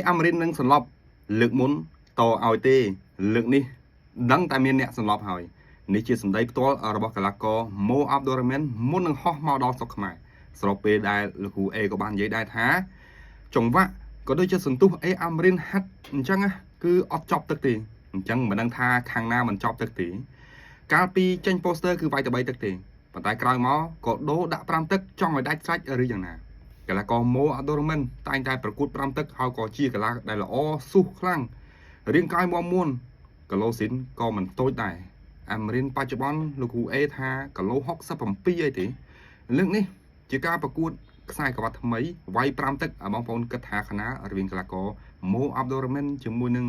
អាមេរិកនឹងសន្លប់លើកមុនតឲ្យទេលើកនេះដឹងតែមានអ្នកសន្លប់ហើយនេះជាសម្ដីផ្ទាល់របស់កីឡាករម៉ូអាប់ឌូរ៉ាមែនមុននឹងហោះមកដល់ស្រុកខ្មែរស្របពេលដែលលោកគ្រូអេក៏បាននិយាយដែរថាចង្វាក់ក៏ដូចជាសន្ទុះអាមេរិកហាត់អញ្ចឹងគឺអត់ចប់ទឹកទេអញ្ចឹងមិនដឹងថាខាងណាមិនចប់ទឹកទេកាលពីចេញ poster គឺវាយតែ3ទឹកទេប៉ុន្តែក្រោយមកក៏ដូរដាក់5ទឹកចង់ឲ្យដាច់ស្រេចឬយ៉ាងណាកីឡាករម៉ូអាប់ឌូរ៉ាមែនតែងតែប្រកួត5ទឹកហើយក៏ជាកីឡាដែលល្អស៊ូខ្លាំងរាងកាយមាំមួនគីឡូស៊ីនក៏មិនតូចដែរអាមេរិកបច្ចុប្បន្នលោកគ្រូអេថាគីឡូ67អីទេលើកនេះជាការប្រកួតខ្សែក្រវ៉ាត់ថ្មីវាយ5ទឹកបងប្អូនគិតថាខណៈរវាងកីឡាករម៉ូអាប់ឌូរ៉ាមែនជាមួយនឹង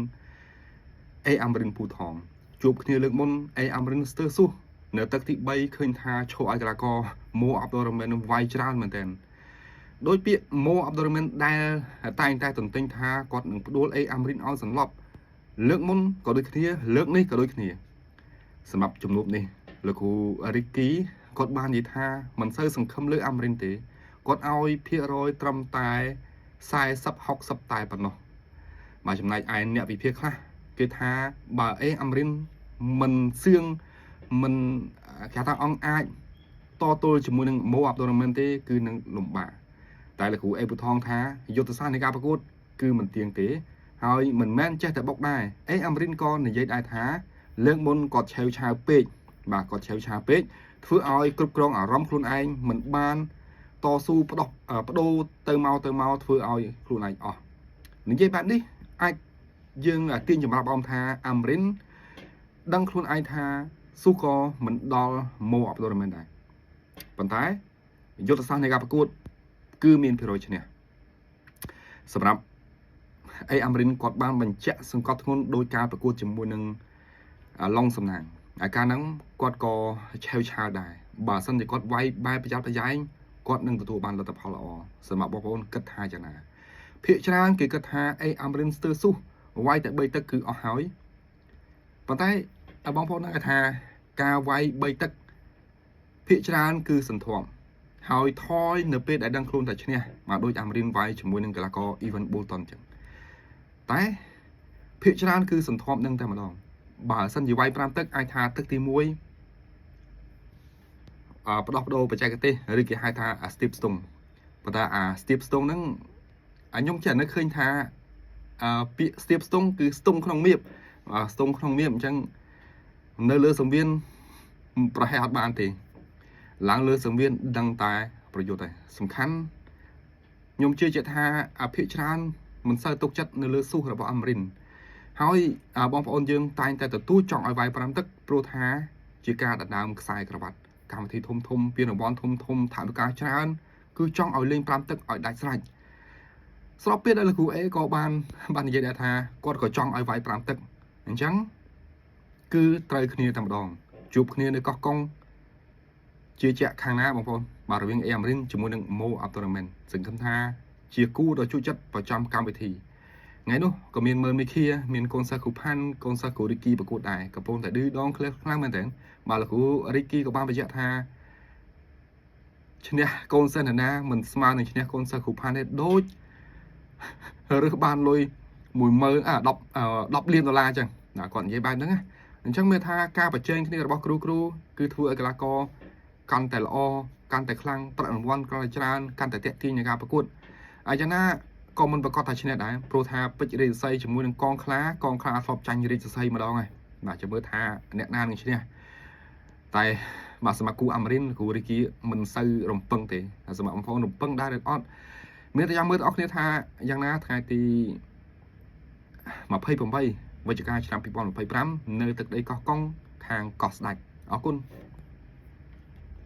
អាមេរិកពូថងជួបគ្នាលើកមុនអាមេរិកស្ទើរស៊ូនៅទឹកទី3ឃើញថាឈោឲ្យកីឡាករម៉ូអាប់ឌូរ៉ាមែននឹងវាយច្រើនមែនទែនដោយពាក្យម៉ូអាប់ឌូរ៉ាមែនដែលតែងតែទន្ទិញថាគាត់នឹងផ្ដួលអាមេរិកឲ្យសន្លប់លើកមុនក៏ដូចគ្នាលើកនេះក៏ដូចគ្នាសម្រាប់ជំនួបនេះលោកគ្រូរីគីគាត់បាននិយាយថាមិនសូវសង្ឃឹមលើអាមេរិកទេគាត់ឲ្យភាគរយត្រឹមតែ40-60តែប៉ុណ្ណោះមកចំណែកឯអ្នកវិភាគខ្លះគេថាបើអាមេរិកមិនសឿងមិនគេថាអង្គអាចតទល់ជាមួយនឹងម៉ូអាប់ឌូរ៉ាមែនទេគឺនឹងលំបាកតែលោកគ្រូអេពូថងថាយុទ្ធសាស្ត្រនៃការប្រកួតគឺមិនទៀងទេហើយមិនមែនចេះតែបុកដែរអាមេរិកក៏និយាយដែរថាលើកមុនគាត់ឆេវឆាវពេកបាទគាត់ឆេវឆាវពេកធ្វើឲ្យគ្រប់គ្រងអារម្មណ៍ខ្លួនឯងមិនបានតស៊ូបដូរទៅមកធ្វើឲ្យខ្លួនឯងអស់និយាយបែបនេះអាចយើងទាញចម្រាប់អមថាអាមេរិកដឹងខ្លួនឯងថាស៊ូក៏មិនដល់ម៉ូអាប់ឌូរ៉ាមែនដែរប៉ុន្តែយុទ្ធសាស្ត្រនៃការប្រកួតគឺមានភាគរយឈ្នះសម្រាប់អាមេរិកគាត់បានបញ្ជាក់សង្កត់ធ្ងន់ដោយការប្រកួតជាមួយនឹងឡុងសំណាងការហ្នឹងគាត់ក៏ឆេវឆាវដែរបើសិនជាគាត់វាយបែបប្រយ័ត្នប្រយែងគាត់នឹងទទួលបានលទ្ធផលល្អសម្រាប់បងប្អូនគិតថាយ៉ាងណាភាគច្រើនគេគិតថាអាមេរិកស្ទើរស៊ូវាយតែ3ទឹកគឺអស់ហើយប៉ុន្តែបងប្អូនដឹងថាការវាយ3ទឹកភាគច្រើនគឺសន្ធាប់ហើយថយនៅពេលដែលដឹងខ្លួនតែឈ្នះមកដូចអាមេរិកវាយជាមួយនឹងកីឡាករ Evan Boulton ចឹងតែភាគច្រើនគឺសន្ធាប់នឹងតែម្ដងបើសិនជាវាយ5ទឹកអាចថាទឹកទី1ផ្ដោះប្ដូរបច្ចេកទេសឬគេហៅថា Steve Stone ប៉ុន្តែSteve Stone ហ្នឹងខ្ញុំចេះនៅឃើញថាពាក្យ Steve Stone គឺស្ទង់ក្នុងមៀបស្ទង់ក្នុងមៀបអញ្ចឹងនៅលើសង្វៀនប្រហែលអត់បានទេឡើងលើសង្វៀនដឹងតែប្រយុទ្ធហើយសំខាន់ខ្ញុំជឿជាក់ថាភាគច្រើនមិនសូវទុកចិត្តនៅលើស៊ូរបស់អាមេរិកហើយបងប្អូនយើងតែងតែទទួលចង់ឲ្យវាយ5ទឹកព្រោះថាជាការដណ្ដើមខ្សែក្រវ៉ាត់កម្មវិធីធំពានរង្វាន់ធំថវិកាច្រើនគឺចង់ឲ្យលេង5ទឹកឲ្យដាច់ស្រេចស្របពេលដែលលោកគ្រូអេក៏បាននិយាយដែរថាគាត់ក៏ចង់ឲ្យវាយ5ទឹកអញ្ចឹងគឺត្រូវគ្នាតែម្ដងជួបគ្នានៅកោះកុងជាជាក់ខាងណាបងប្អូនបាទរវាងអាមេរិកជាមួយនឹងម៉ូអាប់ឌូរ៉ាមែនសង្ឃឹមថាជាគូដ៏ជូរចិត្តប្រចាំកម្មវិធីថ្ងៃនោះក៏មានមើលមីឃាមានកូនសិស្សគ្រូផាន់កូនសិស្សគ្រូរីគីប្រកួតដែរកំពុងតែឌឺដងខ្លាំងមែនតើបាទលោកគ្រូរីគីក៏បានបញ្ជាក់ថាឈ្នះកូនសិស្សណាមិនស្មើនឹងឈ្នះកូនសិស្សគ្រូផាន់ទេដូចរើសបានលុយ10 លានដុល្លារអញ្ចឹងគាត់និយាយបែបហ្នឹងអញ្ចឹងមានថាការប្រជែងគ្នារបស់គ្រូគឺធ្វើឲ្យកីឡាករកាន់តែល្អកាន់តែខ្លាំងប្រាក់រង្វាន់កាន់តែច្រើនកាន់តែទាក់ទាញនៃការប្រកួតយ៉ាងណាក៏មិនប្រកាសថាឈ្នះដែរព្រោះថាពេជ្ររាជសីជាមួយនឹងកងខ្លាធ្លាប់ចាញ់រាជសីម្ដងហើយបាទចាំមើលថាអ្នកណានឹងឈ្នះតែបាទសម្រាប់គូអាមេរិកគូរីគីមិនសូវរំពឹងទេសម្រាប់បងប្អូនរំពឹងដែរឬអត់មានតែចាំមើលបងប្អូនគ្នាថាយ៉ាងណាថ្ងៃទី28 វិច្ឆិកាឆ្នាំ2025នៅទឹកដីកោះកុងខាងកោះស្ដេចអរគុណ